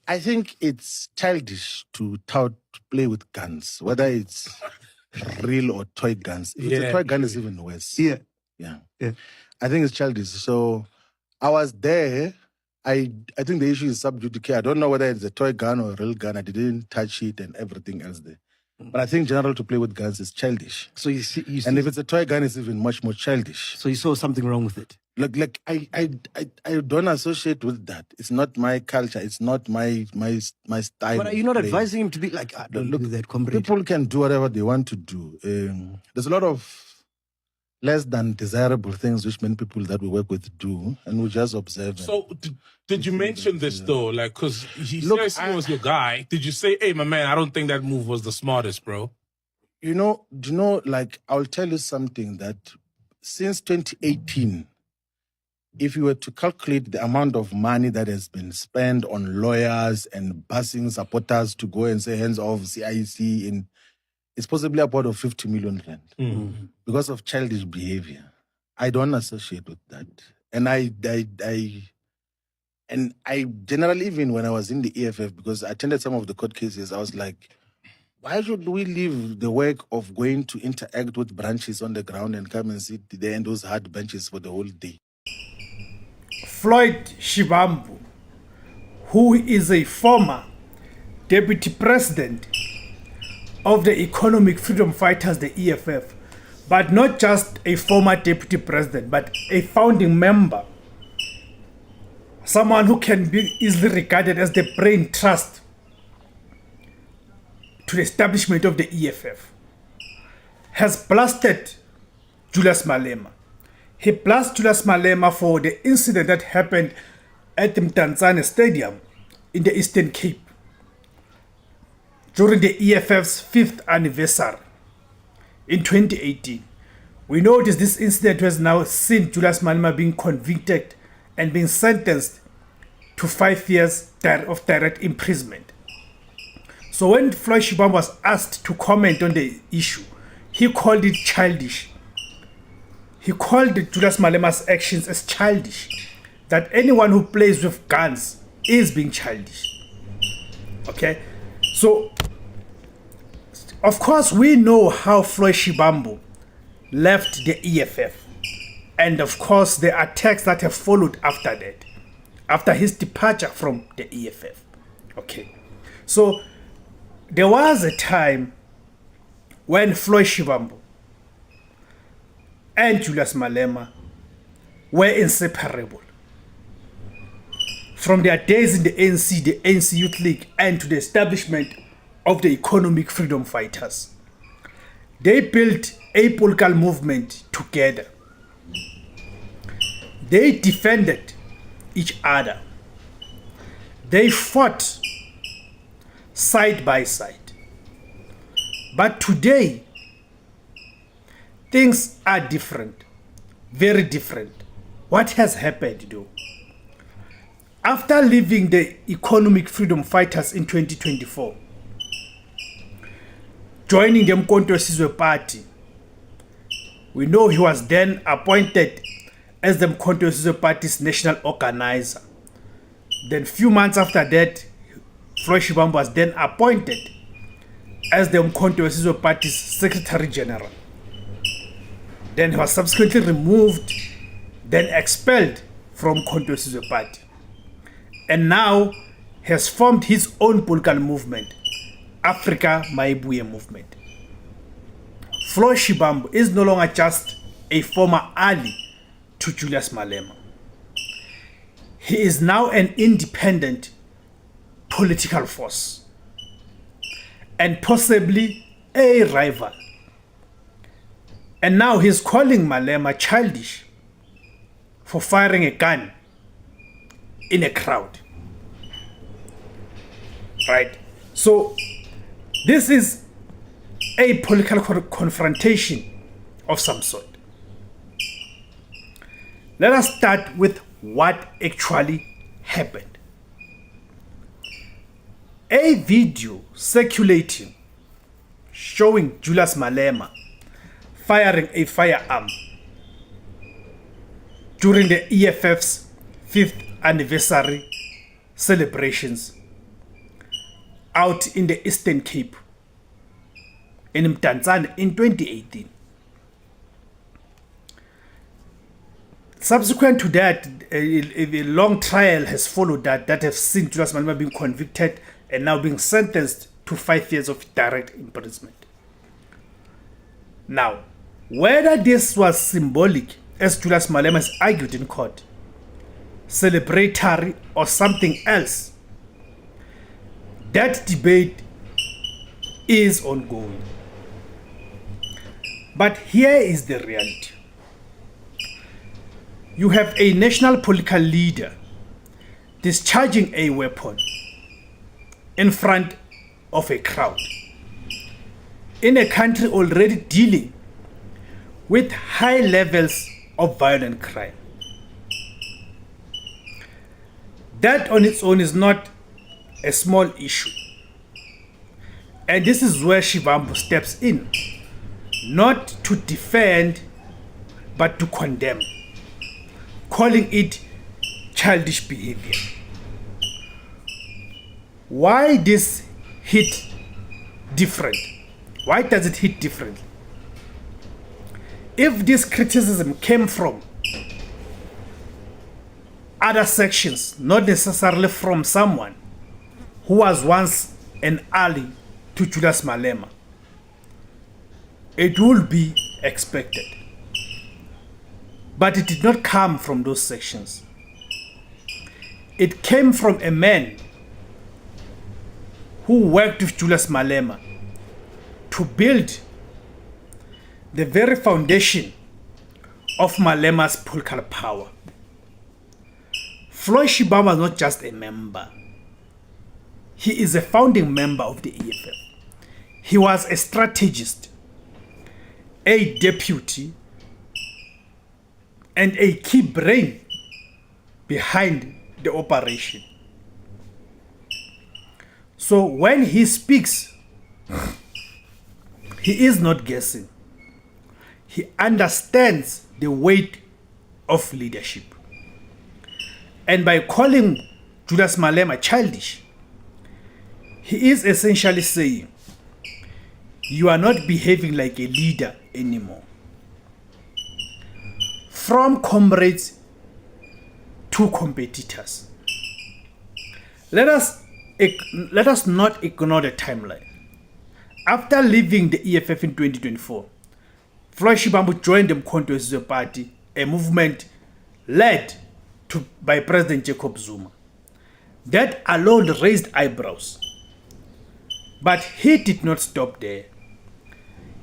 I think it's childish to play with guns, whether it's real or toy guns. If it's a toy gun, it's even worse. Yeah. I think it's childish. So I was there. I think the issue is sub judice. I don't know whether it's a toy gun or a real gun. I didn't touch it and everything else there. But I think general to play with guns is childish. So you see, and if it's a toy gun, it's even much more childish. So you saw something wrong with it. Like I don't associate with that. It's not my culture. It's not my style. But are you not advising him to be like, don't do that, comrade? People can do whatever they want to do. There's a lot of less than desirable things which many people that we work with do, and we just observe. So did you mention this though? Like, because he says he was your guy. Did you say, hey, my man, I don't think that move was the smartest, bro? You know, like, I'll tell you something that since 2018, if you were to calculate the amount of money that has been spent on lawyers and busing supporters to go and say hands off CIC, it's possibly about 50 million rand because of childish behavior. I don't associate with that. And I generally, even when I was in the EFF, because I attended some of the court cases, I was like, why should we leave the work of going to interact with branches on the ground and come and sit there in those hard benches for the whole day? Floyd Shivambu, who is a former deputy president of the Economic Freedom Fighters, the EFF, but not just a former deputy president, but a founding member, someone who can be easily regarded as the brain trust to the establishment of the EFF, has blasted Julius Malema. He blasted Julius Malema for the incident that happened at the Mdantsane Stadium in the Eastern Cape during the EFF's 5th anniversary in 2018. We noticed this incident has now seen Julius Malema being convicted and being sentenced to 5 years of direct imprisonment. So when Floyd Shivambu was asked to comment on the issue, he called it childish. He called Julius Malema's actions as childish, that anyone who plays with guns is being childish. Okay? So, of course, we know how Floyd Shivambu left the EFF. And of course, the attacks that have followed after that, after his departure from the EFF. Okay? So, there was a time when Floyd Shivambu and Julius Malema were inseparable. From their days in the ANC Youth League, and to the establishment of the Economic Freedom Fighters. They built a political movement together. They defended each other. They fought side by side. But today, things are different, very different. What has happened though? After leaving the Economic Freedom Fighters in 2024, joining the Mkhonto Sizwe Party, we know he was then appointed as the Mkhonto Sizwe Party's national organizer. Then few months after that, Floyd Shivambu was then appointed as the Mkhonto Sizwe Party's Secretary General. Then he was subsequently removed, then expelled from Mkhonto Sizwe Party. And now has formed his own political movement, Afrika Mayibuye movement. Floyd Shivambu is no longer just a former ally to Julius Malema. He is now an independent political force and possibly a rival. And now he's calling Malema childish for firing a gun in a crowd. Right? So this is a political confrontation of some sort. Let us start with what actually happened. A video circulating showing Julius Malema firing a firearm during the EFF's 5th anniversary celebrations out in the Eastern Cape in Mdantsane in 2018. Subsequent to that, a long trial has followed that has seen Julius Malema being convicted and now being sentenced to 5 years of direct imprisonment. Now, whether this was symbolic, as Julius Malema has argued in court, celebratory, or something else, that debate is ongoing. But here is the reality. You have a national political leader discharging a weapon in front of a crowd in a country already dealing with high levels of violent crime. That on its own is not a small issue. And this is where Shivambu steps in, not to defend, but to condemn, calling it childish behavior. Why this hit different? Why does it hit differently? If this criticism came from other sections, not necessarily from someone who was once an ally to Julius Malema, it would be expected. But it did not come from those sections. It came from a man who worked with Julius Malema to build the very foundation of Malema's political power. Floyd Shivambu was not just a member. He is a founding member of the EFF. He was a strategist, a deputy, and a key brain behind the operation. So when he speaks, he is not guessing. He understands the weight of leadership. And by calling Julius Malema childish, he is essentially saying, you are not behaving like a leader anymore. From comrades to competitors. Let us not ignore the timeline. After leaving the EFF in 2024, Floyd Shivambu joined the Mkhonto we Sizwe Party, a movement led by President Jacob Zuma. That alone raised eyebrows. But he did not stop there.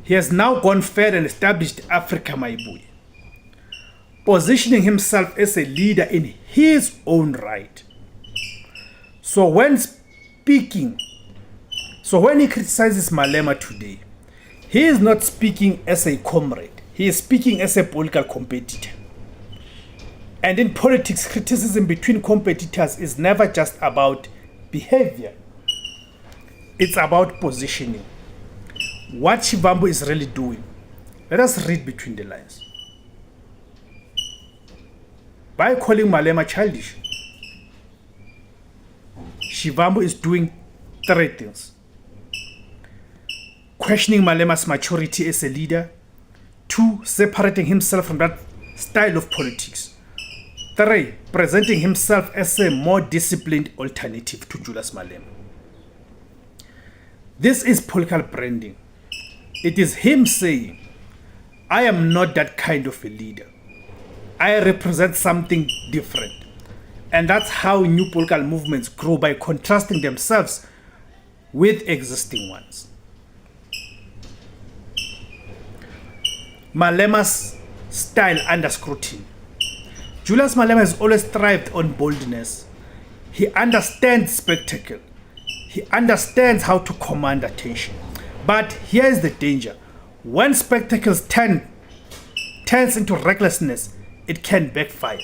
He has now gone further and established Afrika Mayibuye, positioning himself as a leader in his own right. So when he criticizes Malema today, he is not speaking as a comrade. He is speaking as a political competitor. And in politics, criticism between competitors is never just about behavior. It's about positioning. What Shivambu is really doing, let us read between the lines. By calling Malema childish, Shivambu is doing 3 things. Questioning Malema's maturity as a leader. 2, separating himself from that style of politics. 3, presenting himself as a more disciplined alternative to Julius Malema. This is political branding. It is him saying, I am not that kind of a leader. I represent something different. And that's how new political movements grow, by contrasting themselves with existing ones. Malema's style under scrutiny. Julius Malema has always thrived on boldness. He understands spectacle. He understands how to command attention. But here's the danger. When spectacles turns into recklessness, it can backfire.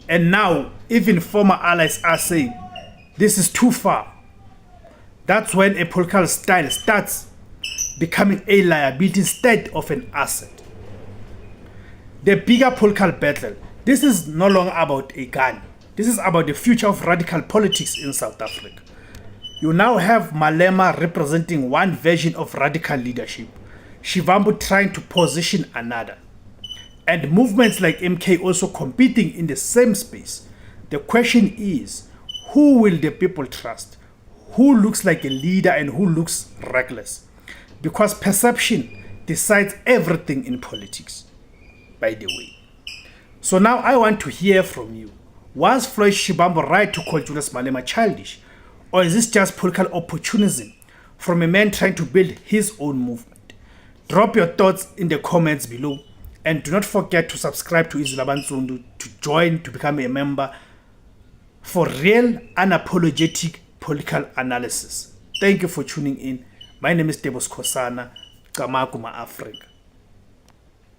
And now, even former allies are saying, this is too far. That's when a political style starts becoming a liability instead of an asset. The bigger political battle, this is no longer about a gun. This is about the future of radical politics in South Africa. You now have Malema representing one version of radical leadership, Shivambu trying to position another, and movements like MK also competing in the same space. The question is, who will the people trust? Who looks like a leader and who looks reckless? Because perception decides everything in politics, by the way. So now I want to hear from you. Was Floyd Shivambu right to call Julius Malema childish? Or is this just political opportunism from a man trying to build his own movement? Drop your thoughts in the comments below. And do not forget to subscribe to IZWI LABANSUNDU to become a member for real, unapologetic political analysis. Thank you for tuning in. My name is Debos Kosana, Kamakuma Africa.